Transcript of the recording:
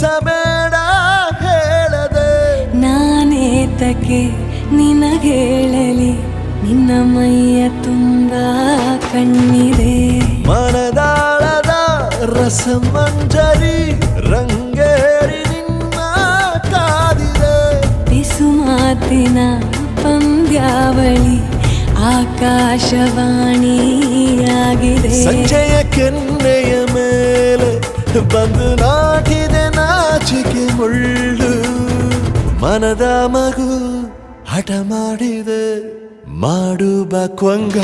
ತಿಳಿಸಬೇಡ ಹೇಳದೆ ನಾನೇತಕ್ಕೆ ನಿನಗೇಳಲಿ ನಿನ್ನ ಮೈಯ ತುಂಬ ಕಣ್ಣಿದೆ ಮನದಾಳದ ರಸಮಂಜರಿ ರಂಗೇರಿ ನಿನ್ನ ಕಾದಿದೆ ಬಿಸು ಮಾತಿನ ಪಂದ್ಯಾವಳಿ ಆಕಾಶವಾಣಿಯಾಗಿದೆ ಸಂಜೆಯ ಕೆನ್ನೆಯ ಮೇಲೆ ಬಂದು ನಾಟಿದೆ ನಾಚಿಕೆ ಮುಳ್ಳು ಮನದ ಮಗು ಹಠ ಮಾಡಿದೆ ಮಾಡುವ ಕೊಂಗ